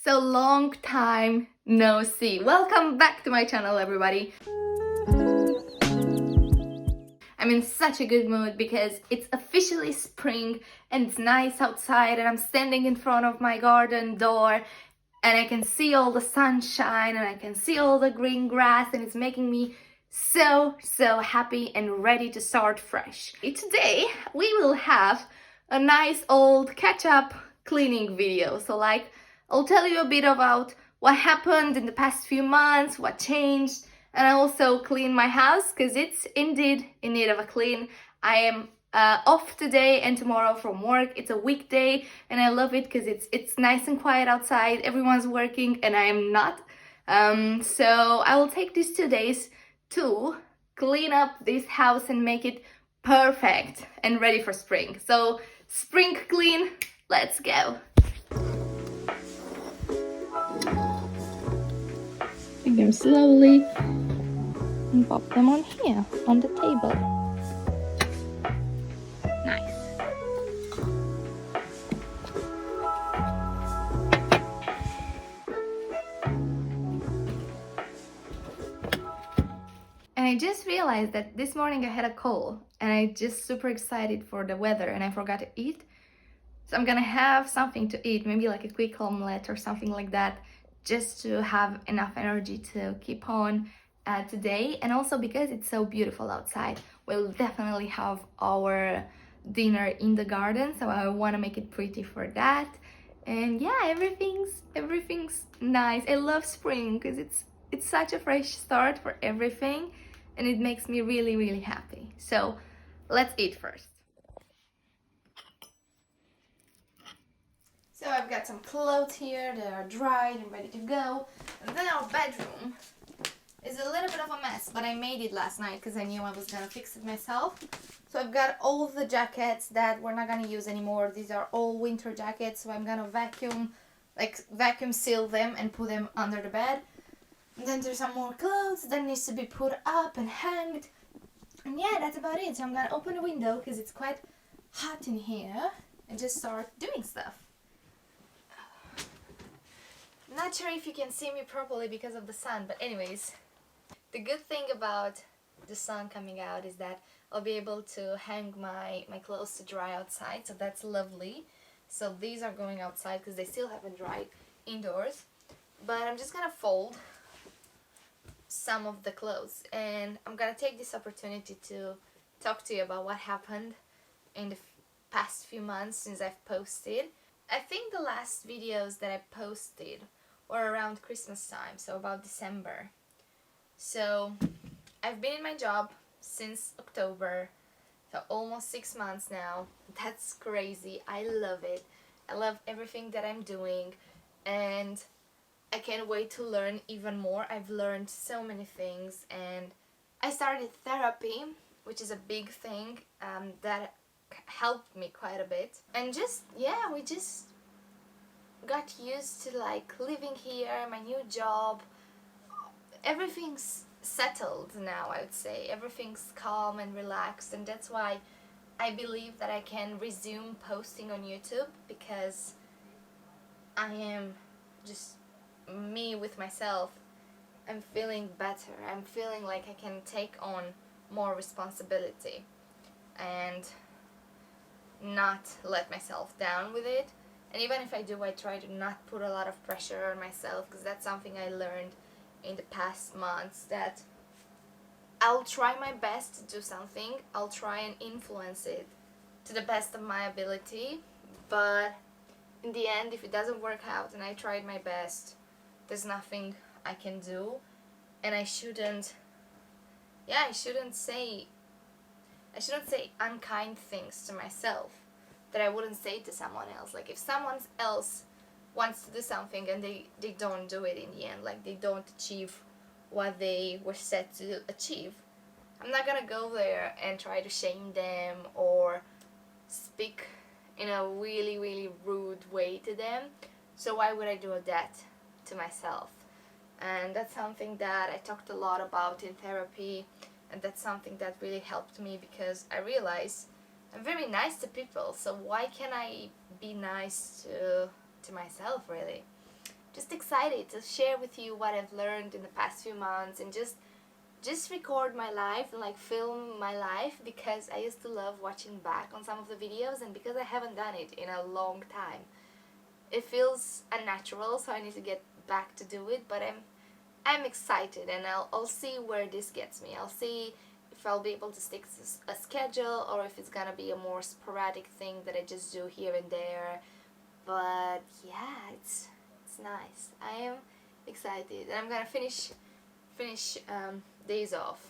So long time no see. Welcome back to my channel, everybody. I'm in such a good mood because it's officially spring and it's nice outside and I'm standing in front of my garden door and I can see all the sunshine and I can see all the green grass and it's making me so happy and ready to start fresh. Today we will have a nice old catch-up cleaning video. So I'll tell you a bit about what happened in the past few months, what changed, and I also clean my house because it's indeed in need of a clean. I am off today and tomorrow from work. It's a weekday and I love it because it's nice and quiet outside. Everyone's working and I am not. So I will take these 2 days to clean up this house and make it perfect and ready for spring. So spring clean, let's go. Take them slowly and pop them on here, on the table. Nice. And I just realized that this morning I had a call and I just super excited for the weather and I forgot to eat. So I'm gonna have something to eat, maybe like a quick omelette or something like that, just to have enough energy to keep on today. And also because it's so beautiful outside, we'll definitely have our dinner in the garden, so I want to make it pretty for that. And yeah, everything's nice. I love spring because it's such a fresh start for everything and it makes me really happy. So let's eat first. So I've got some clothes here that are dried and ready to go. And then our bedroom is a little bit of a mess, but I made it last night because I knew I was gonna fix it myself. So I've got all the jackets that we're not gonna use anymore. These are all winter jackets, so I'm gonna vacuum seal them and put them under the bed. And then there's some more clothes that needs to be put up and hanged. And yeah, that's about it. So I'm gonna open the window because it's quite hot in here and just start doing stuff. Not sure if you can see me properly because of the sun, but anyways, the good thing about the sun coming out is that I'll be able to hang my clothes to dry outside, so that's lovely. So these are going outside because they still haven't dried indoors, but I'm just gonna fold some of the clothes and I'm gonna take this opportunity to talk to you about what happened in the past few months since I've posted. I think the last videos that I posted were around Christmas time, so about December. So I've been in my job since October, so almost 6 months now. That's crazy. I love it. I love everything that I'm doing and I can't wait to learn even more. I've learned so many things and I started therapy, which is a big thing that helped me quite a bit. And just, yeah, we just got used to living here, my new job. Everything's settled now, I would say. Everything's calm and relaxed, and that's why I believe that I can resume posting on YouTube, because I am just me with myself. I'm feeling better. I'm feeling like I can take on more responsibility and not let myself down with it. And even if I do, I try to not put a lot of pressure on myself, because that's something I learned in the past months, that I'll try my best to do something, I'll try and influence it to the best of my ability, but in the end, if it doesn't work out and I tried my best, there's nothing I can do. And I shouldn't say unkind things to myself that I wouldn't say to someone else. Like if someone else wants to do something and they don't do it in the end, like they don't achieve what they were set to achieve, I'm not gonna go there and try to shame them or speak in a really rude way to them. So why would I do that to myself? And that's something that I talked a lot about in therapy, and that's something that really helped me, because I realized I'm very nice to people, so why can't I be nice to myself, really? Just just excited to share with you what I've learned in the past few months and just record my life and like film my life, because I used to love watching back on some of the videos, and because I haven't done it in a long time, it feels unnatural, so I need to get back to do it. But I'm excited, and I'll see where this gets me. I'll see if I'll be able to stick to a schedule or if it's gonna be a more sporadic thing that I just do here and there. But yeah, it's nice. I am excited, and I'm gonna finish days off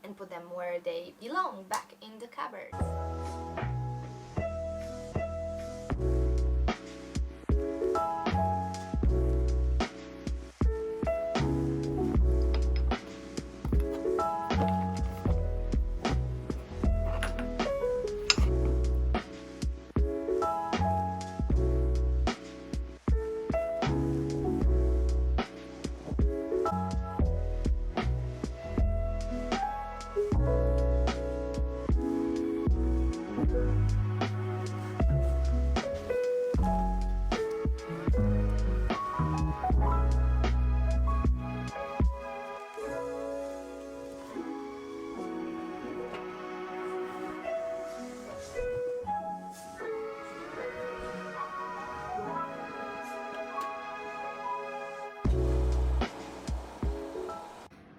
and put them where they belong, back in the cupboard.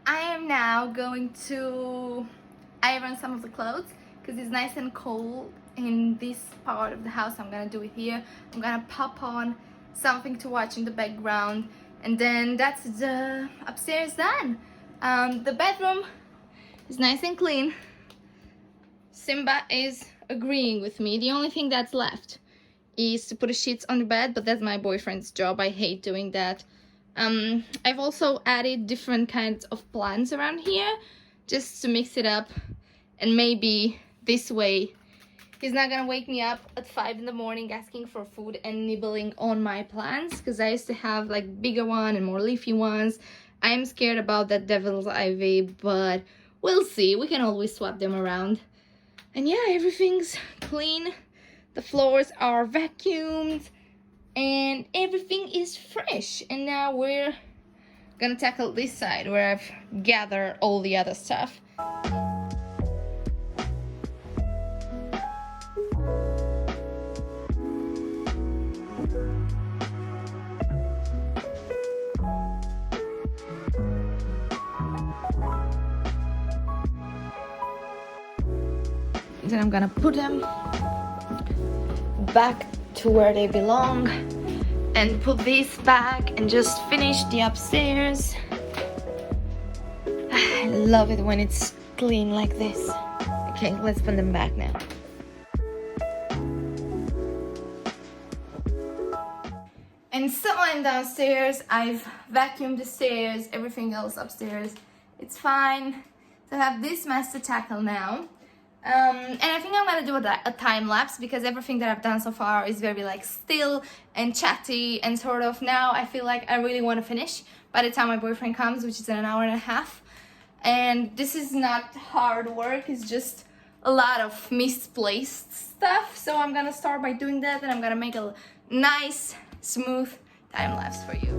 I am now going to iron some of the clothes because it's nice and cold in this part of the house. I'm gonna do it here. I'm gonna pop on something to watch in the background, and then that's the upstairs done. The bedroom is nice and clean. Simba is agreeing with me. The only thing that's left is to put the sheets on the bed, but that's my boyfriend's job. I hate doing that. I've also added different kinds of plants around here just to mix it up, and maybe this way he's not gonna wake me up at 5 in the morning asking for food and nibbling on my plants, because I used to have like bigger one and more leafy ones. I'm scared about that devil's ivy, but we'll see. We can always swap them around. And yeah, everything's clean. The floors are vacuumed and everything is fresh. And now we're gonna tackle this side where I've gathered all the other stuff. Then I'm gonna put them back to where they belong and put this back and just finish the upstairs. I love it when it's clean like this. Okay, let's put them back now. And so I'm downstairs. I've vacuumed the stairs, everything else upstairs. It's fine. So I have this mess to tackle now. And I think I'm gonna do a time lapse, because everything that I've done so far is very like still and chatty, and sort of now I feel like I really want to finish by the time my boyfriend comes, which is in an hour and a half. And this is not hard work, it's just a lot of misplaced stuff. So I'm gonna start by doing that, and I'm gonna make a nice smooth time lapse for you.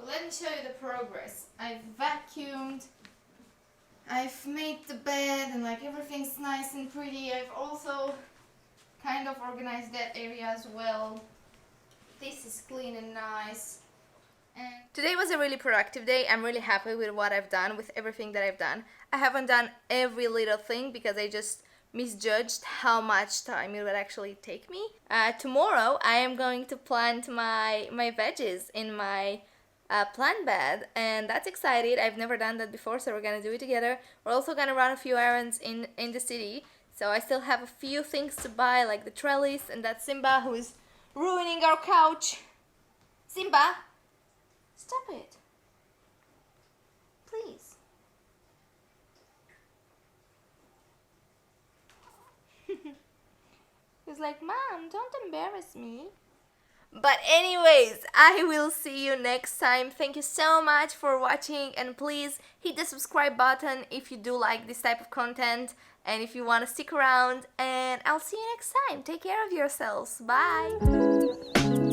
Let me show you the progress. I've vacuumed, I've made the bed, and like everything's nice and pretty. I've also kind of organized that area as well. This is clean and nice. And today was a really productive day. I'm really happy with what I've done, with everything that I've done. I haven't done every little thing because I just misjudged how much time it would actually take me. Tomorrow I am going to plant my veggies in my plant bed, and that's exciting. I've never done that before, so we're gonna do it together. We're also gonna run a few errands in the city So I still have a few things to buy, like the trellis and that Simba who is ruining our couch. Simba, stop it. Please. He's like, Mom, don't embarrass me. But anyways, I will see you next time. Thank you so much for watching, and please hit the subscribe button if you do like this type of content and if you want to stick around, and I'll see you next time. Take care of yourselves. Bye.